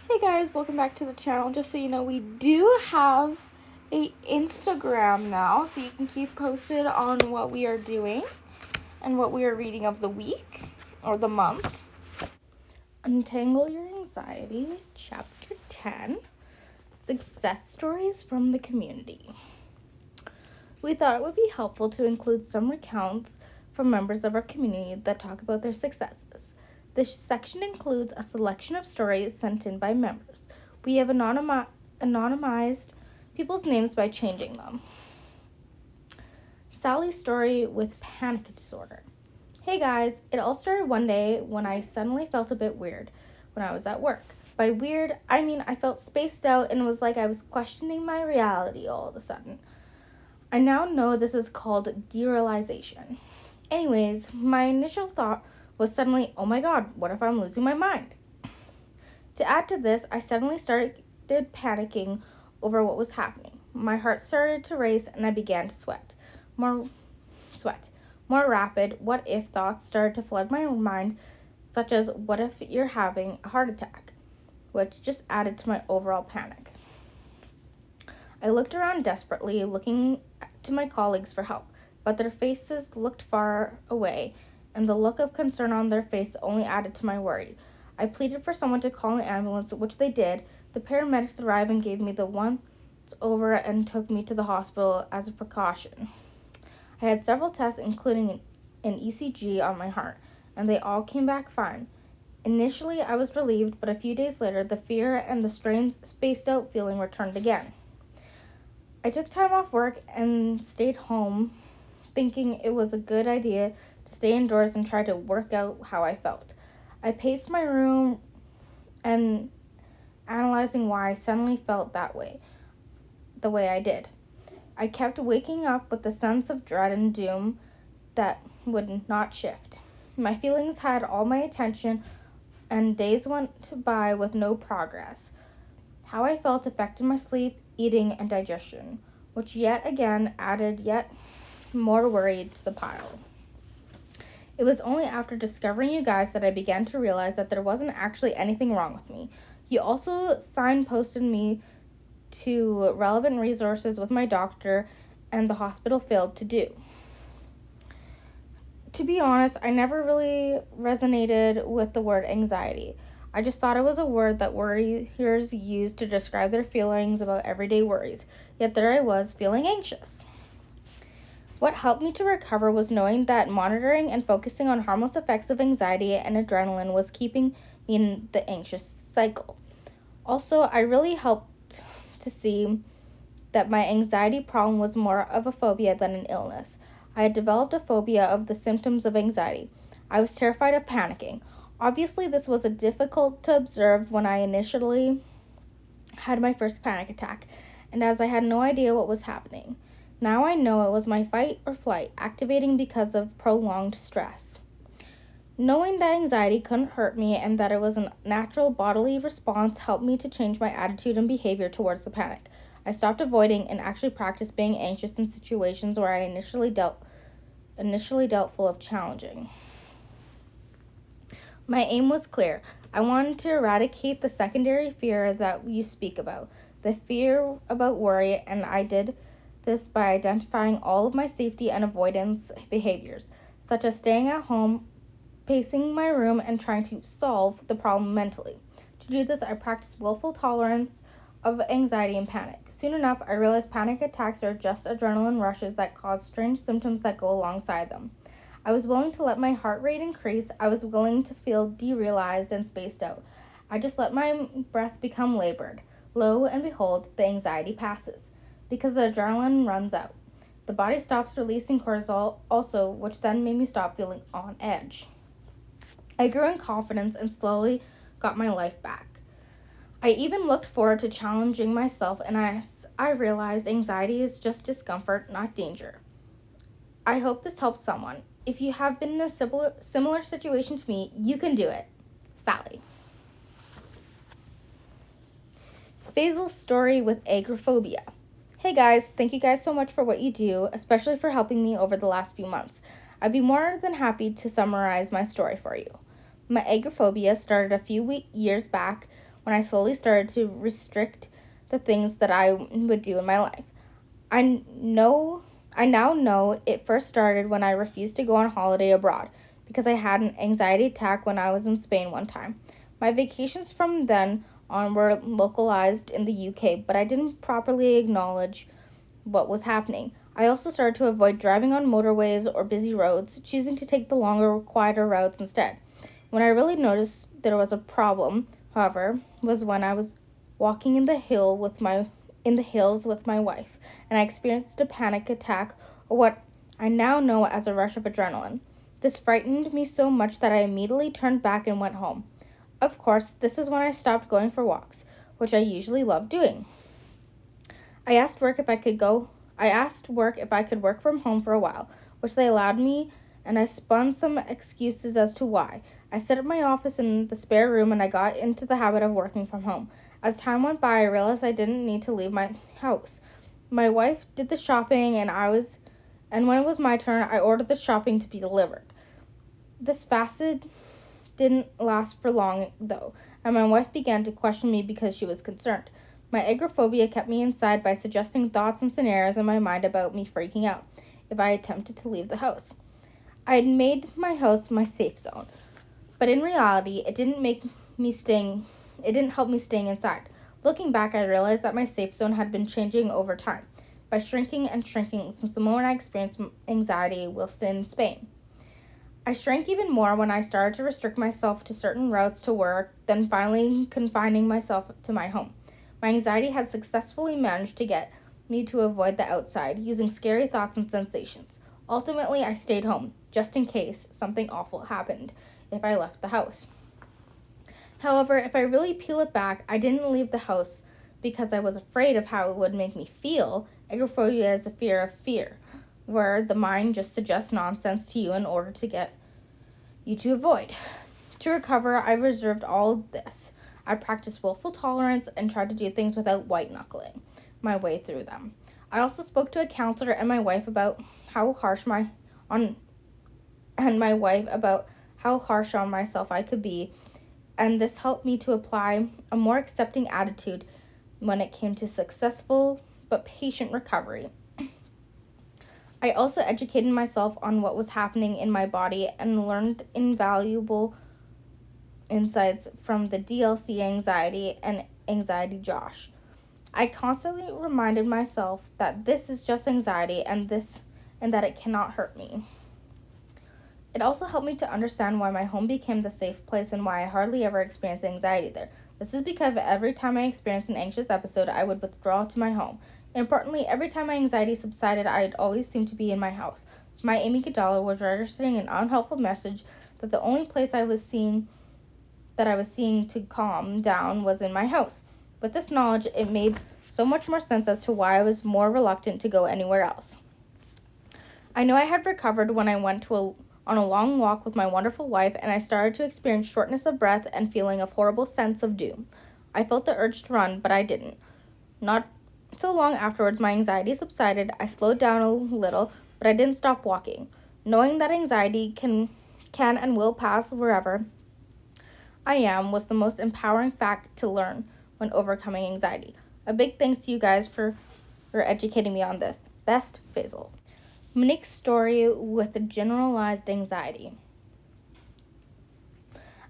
Hey guys, welcome back to the channel. Just so you know, we do have a Instagram now, so you can keep posted on what we are doing and what we are reading of the week or the month. Untangle Your Anxiety, Chapter 10, Success Stories from the Community. We thought it would be helpful to include some recounts from members of our community that talk about their successes. This section includes a selection of stories sent in by members. We have anonymized people's names by changing them. Sally's story with panic disorder. Hey guys, it all started one day when I suddenly felt a bit weird when I was at work. By weird, I mean I felt spaced out and it was like I was questioning my reality all of a sudden. I now know this is called derealization. Anyways, my initial thought was suddenly, oh my god, what if I'm losing my mind? To add to this, I suddenly started panicking over what was happening. My heart started to race and I began to sweat. More rapid what if thoughts started to flood my mind, such as what if you're having a heart attack, which just added to my overall panic. I looked around desperately, looking to my colleagues for help, but their faces looked far away, and the look of concern on their face only added to my worry. I pleaded for someone to call an ambulance, which they did. The paramedics arrived and gave me the once over and took me to the hospital as a precaution. I had several tests, including an ECG on my heart, and they all came back fine. Initially, I was relieved, but a few days later, the fear and the strange, spaced-out feeling returned again. I took time off work and stayed home, thinking it was a good idea to stay indoors and try to work out how I felt. I paced my room and analyzing why I suddenly felt the way I did. I kept waking up with a sense of dread and doom that would not shift. My feelings had all my attention, and days went by with no progress. How I felt affected my sleep, eating, and digestion, which yet again added yet more worry to the pile. It was only after discovering you guys that I began to realize that there wasn't actually anything wrong with me. You also signposted me to relevant resources with my doctor, and the hospital failed to do. To be honest, I never really resonated with the word anxiety. I just thought it was a word that worriers use to describe their feelings about everyday worries. Yet there I was, feeling anxious. What helped me to recover was knowing that monitoring and focusing on harmless effects of anxiety and adrenaline was keeping me in the anxious cycle. Also, I really helped to see that my anxiety problem was more of a phobia than an illness. I had developed a phobia of the symptoms of anxiety. I was terrified of panicking. Obviously, this was difficult to observe when I initially had my first panic attack, and as I had no idea what was happening. Now I know it was my fight or flight activating because of prolonged stress. Knowing that anxiety couldn't hurt me and that it was a natural bodily response helped me to change my attitude and behavior towards the panic. I stopped avoiding and actually practiced being anxious in situations where I initially doubtful of challenging. My aim was clear. I wanted to eradicate the secondary fear that you speak about, the fear about worry, and I did this by identifying all of my safety and avoidance behaviors, such as staying at home, pacing my room, and trying to solve the problem mentally. To do this, I practiced willful tolerance of anxiety and panic. Soon enough, I realized panic attacks are just adrenaline rushes that cause strange symptoms that go alongside them. I was willing to let my heart rate increase. I was willing to feel derealized and spaced out. I just let my breath become labored. Lo and behold, the anxiety passes, because the adrenaline runs out. The body stops releasing cortisol also, which then made me stop feeling on edge. I grew in confidence and slowly got my life back. I even looked forward to challenging myself, and I realized anxiety is just discomfort, not danger. I hope this helps someone. If you have been in a similar situation to me, you can do it. Sally. Basil's story with agoraphobia. Hey guys, thank you guys so much for what you do, especially for helping me over the last few months. I'd be more than happy to summarize my story for you. My agoraphobia started a few years back when I slowly started to restrict the things that I would do in my life. I now know it first started when I refused to go on holiday abroad because I had an anxiety attack when I was in Spain one time. My vacations from then on were localized in the UK, but I didn't properly acknowledge what was happening. I also started to avoid driving on motorways or busy roads, choosing to take the longer, quieter routes instead. When I really noticed there was a problem, however, was when I was walking in the hills with my wife, and I experienced a panic attack, or what I now know as a rush of adrenaline. This frightened me so much that I immediately turned back and went home. Of course, this is when I stopped going for walks, which I usually love doing. I asked work if I could work from home for a while, which they allowed me, and I spun some excuses as to why. I set up my office in the spare room and I got into the habit of working from home. As time went by, I realized I didn't need to leave my house. My wife did the shopping and when it was my turn, I ordered the shopping to be delivered. This facade didn't last for long though, and my wife began to question me because she was concerned. My agoraphobia kept me inside by suggesting thoughts and scenarios in my mind about me freaking out if I attempted to leave the house. I had made my house my safe zone, but in reality, it didn't help me staying inside. Looking back, I realized that my safe zone had been changing over time, by shrinking and shrinking since the moment I experienced anxiety whilst in Spain. I shrank even more when I started to restrict myself to certain routes to work, then finally confining myself to my home. My anxiety had successfully managed to get me to avoid the outside, using scary thoughts and sensations. Ultimately, I stayed home, just in case something awful happened if I left the house. However, if I really peel it back, I didn't leave the house because I was afraid of how it would make me feel. Agoraphobia is a fear of fear, where the mind just suggests nonsense to you in order to get you to avoid. To recover, I reserved all this. I practiced willful tolerance and tried to do things without white-knuckling my way through them. I also spoke to a counselor and my wife about how harsh on myself I could be, and this helped me to apply a more accepting attitude when it came to successful but patient recovery. I also educated myself on what was happening in my body and learned invaluable insights from the DLC Anxiety and Anxiety Josh. I constantly reminded myself that this is just anxiety and that it cannot hurt me. It also helped me to understand why my home became the safe place and why I hardly ever experienced anxiety there. This is because every time I experienced an anxious episode, I would withdraw to my home. Importantly, every time my anxiety subsided, I'd always seem to be in my house. My amygdala was registering an unhelpful message that the only place I was seeing to calm down was in my house. With this knowledge, it made so much more sense as to why I was more reluctant to go anywhere else. I knew I had recovered when I went on a long walk with my wonderful wife, and I started to experience shortness of breath and feeling a horrible sense of doom. I felt the urge to run, but I didn't. Not so long afterwards, my anxiety subsided. I slowed down a little, but I didn't stop walking. Knowing that anxiety can and will pass wherever I am was the most empowering fact to learn when overcoming anxiety. A big thanks to you guys for educating me on this. Best, Faisal. Monique's story with generalized anxiety.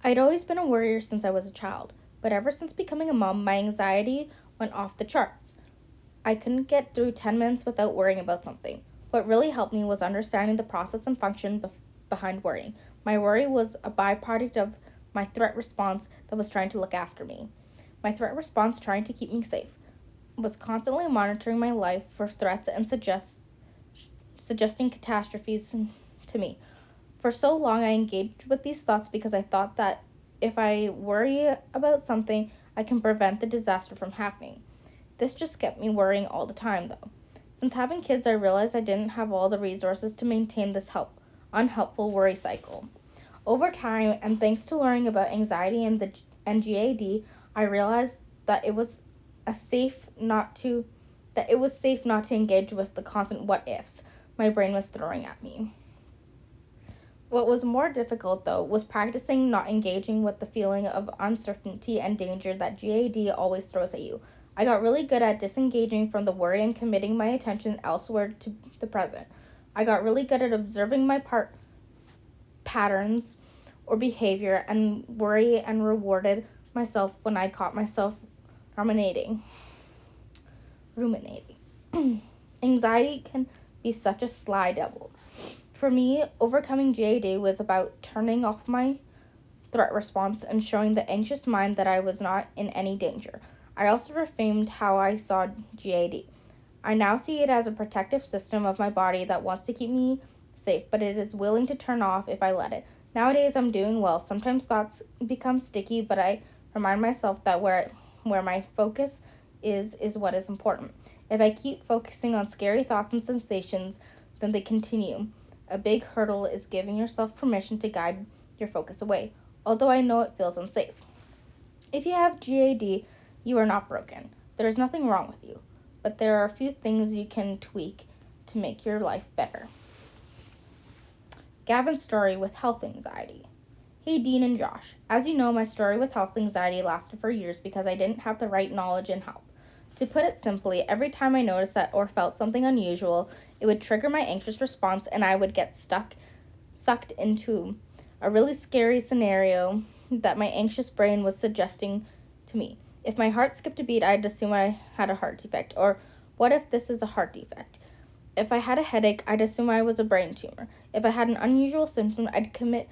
I'd always been a worrier since I was a child, but ever since becoming a mom, my anxiety went off the charts. I couldn't get through 10 minutes without worrying about something. What really helped me was understanding the process and function behind worrying. My worry was a byproduct of my threat response that was trying to look after me. My threat response, trying to keep me safe, was constantly monitoring my life for threats and suggesting catastrophes to me. For so long, I engaged with these thoughts because I thought that if I worry about something, I can prevent the disaster from happening. This just kept me worrying all the time, though. Since having kids, I realized I didn't have all the resources to maintain this unhelpful worry cycle. Over time, and thanks to learning about anxiety and the GAD, I realized that it was safe not to engage with the constant what ifs my brain was throwing at me. What was more difficult, though, was practicing not engaging with the feeling of uncertainty and danger that GAD always throws at you. I got really good at disengaging from the worry and committing my attention elsewhere to the present. I got really good at observing my patterns or behavior and worry and rewarded myself when I caught myself ruminating. Anxiety can be such a sly devil. For me, overcoming GAD was about turning off my threat response and showing the anxious mind that I was not in any danger. I also reframed how I saw GAD. I now see it as a protective system of my body that wants to keep me safe, but it is willing to turn off if I let it. Nowadays, I'm doing well. Sometimes thoughts become sticky, but I remind myself that where my focus is what is important. If I keep focusing on scary thoughts and sensations, then they continue. A big hurdle is giving yourself permission to guide your focus away, although I know it feels unsafe. If you have GAD, you are not broken. There is nothing wrong with you, but there are a few things you can tweak to make your life better. Gavin's story with health anxiety. Hey Dean and Josh, as you know, my story with health anxiety lasted for years because I didn't have the right knowledge and help. To put it simply, every time I noticed that or felt something unusual, it would trigger my anxious response and I would get sucked into a really scary scenario that my anxious brain was suggesting to me. If my heart skipped a beat, I'd assume I had a heart defect. Or what if this is a heart defect? If I had a headache, I'd assume I was a brain tumor. If I had an unusual symptom, I'd commit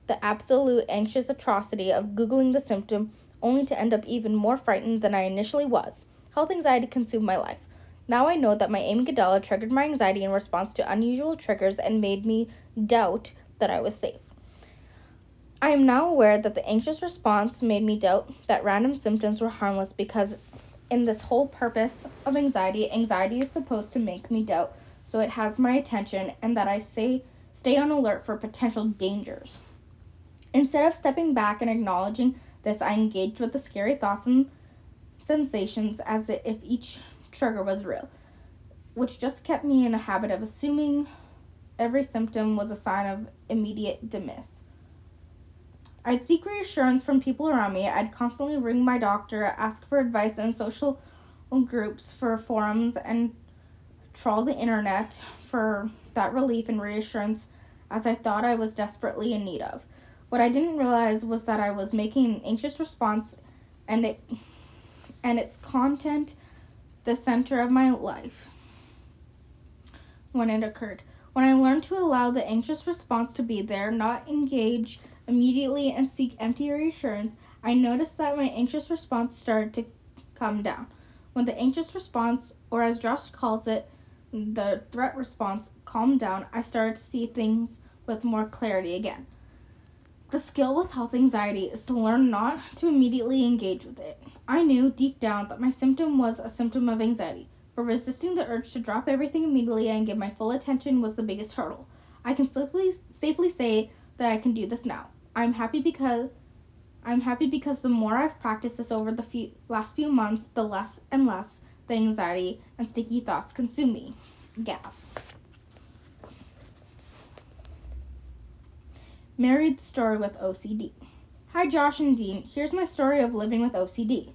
the absolute anxious atrocity of Googling the symptom only to end up even more frightened than I initially was. Health anxiety consumed my life. Now I know that my amygdala triggered my anxiety in response to unusual triggers and made me doubt that I was safe. I am now aware that the anxious response made me doubt that random symptoms were harmless because in this whole purpose of anxiety is supposed to make me doubt so it has my attention and that I stay on alert for potential dangers. Instead of stepping back and acknowledging this, I engaged with the scary thoughts and sensations as if each trigger was real, which just kept me in a habit of assuming every symptom was a sign of immediate dismiss. I'd seek reassurance from people around me. I'd constantly ring my doctor, ask for advice in social groups, for forums, and trawl the internet for that relief and reassurance as I thought I was desperately in need of. What I didn't realize was that I was making an anxious response and its content the center of my life when it occurred. When I learned to allow the anxious response to be there, not engage immediately and seek empty reassurance, I noticed that my anxious response started to come down. When the anxious response, or as Josh calls it, the threat response, calmed down, I started to see things with more clarity again. The skill with health anxiety is to learn not to immediately engage with it. I knew deep down that my symptom was a symptom of anxiety, but resisting the urge to drop everything immediately and give my full attention was the biggest hurdle. I can safely say that I can do this now. I'm happy because the more I've practiced this over the last few months, the less and less the anxiety and sticky thoughts consume me. Gav. Married story with OCD. Hi Josh and Dean, here's my story of living with OCD.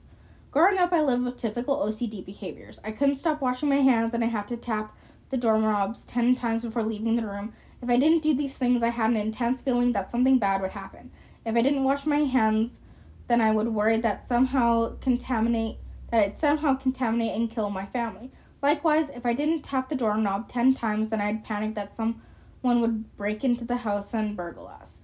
Growing up, I lived with typical OCD behaviors. I couldn't stop washing my hands and I had to tap the doorknobs 10 times before leaving the room. If I didn't do these things, I had an intense feeling that something bad would happen. If I didn't wash my hands, then I would worry that it'd somehow contaminate and kill my family. Likewise, if I didn't tap the doorknob 10 times, then I'd panic that someone would break into the house and burgle us.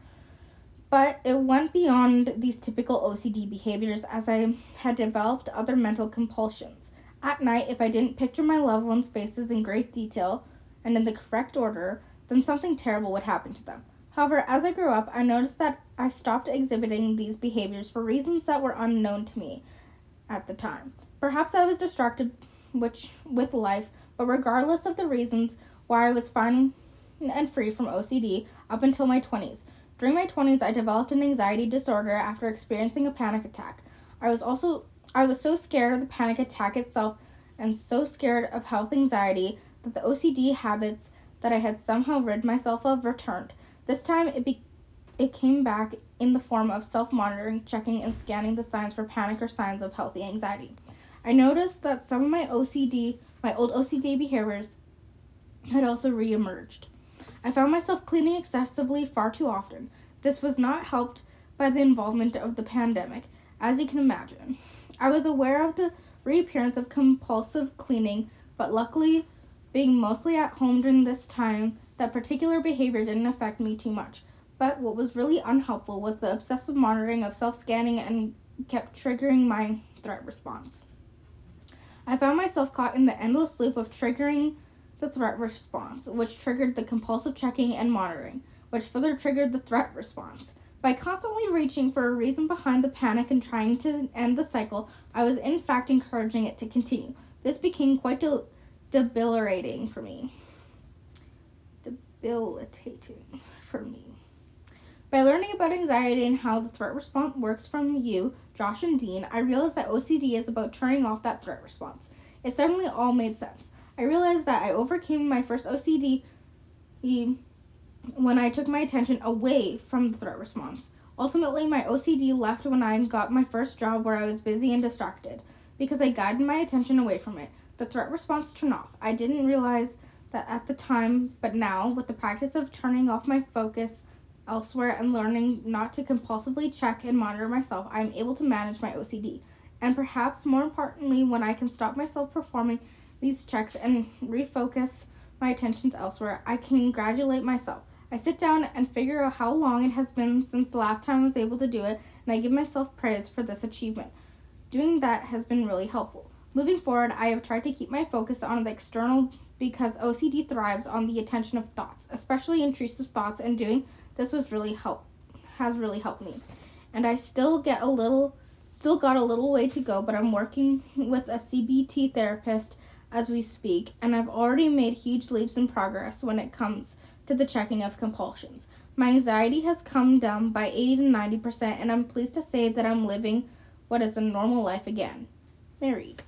But it went beyond these typical OCD behaviors as I had developed other mental compulsions. At night, if I didn't picture my loved ones' faces in great detail and in the correct order, then something terrible would happen to them. However, as I grew up, I noticed that I stopped exhibiting these behaviors for reasons that were unknown to me at the time. Perhaps I was distracted with life, but regardless of the reasons why I was fine and free from OCD up until my 20s. During my 20s, I developed an anxiety disorder after experiencing a panic attack. I was so scared of the panic attack itself and so scared of health anxiety that the OCD habits that I had somehow rid myself of returned. This time it came back in the form of self-monitoring, checking and scanning the signs for panic or signs of healthy anxiety. I noticed that some of my old OCD behaviors had also re-emerged. I found myself cleaning excessively far too often. This was not helped by the involvement of the pandemic, as you can imagine. I was aware of the reappearance of compulsive cleaning, but luckily, being mostly at home during this time, that particular behavior didn't affect me too much. But what was really unhelpful was the obsessive monitoring of self-scanning and kept triggering my threat response. I found myself caught in the endless loop of triggering the threat response, which triggered the compulsive checking and monitoring, which further triggered the threat response. By constantly reaching for a reason behind the panic and trying to end the cycle, I was in fact encouraging it to continue. This became quite debilitating for me. By learning about anxiety and how the threat response works from you, Josh and Dean, I realized that OCD is about turning off that threat response. It suddenly all made sense. I realized that I overcame my first OCD when I took my attention away from the threat response. Ultimately, my OCD left when I got my first job where I was busy and distracted, because I guided my attention away from it. The threat response turned off. I didn't realize that at the time, but now, with the practice of turning off my focus elsewhere and learning not to compulsively check and monitor myself, I am able to manage my OCD. And perhaps more importantly, when I can stop myself performing these checks and refocus my attentions elsewhere, I congratulate myself. I sit down and figure out how long it has been since the last time I was able to do it, and I give myself praise for this achievement. Doing that has been really helpful. Moving forward, I have tried to keep my focus on the external because OCD thrives on the attention of thoughts, especially intrusive thoughts, and doing this has really helped me. And I still got a little way to go, but I'm working with a CBT therapist as we speak, and I've already made huge leaps in progress when it comes to the checking of compulsions. My anxiety has come down by 80 to 90%, and I'm pleased to say that I'm living what is a normal life again. Married.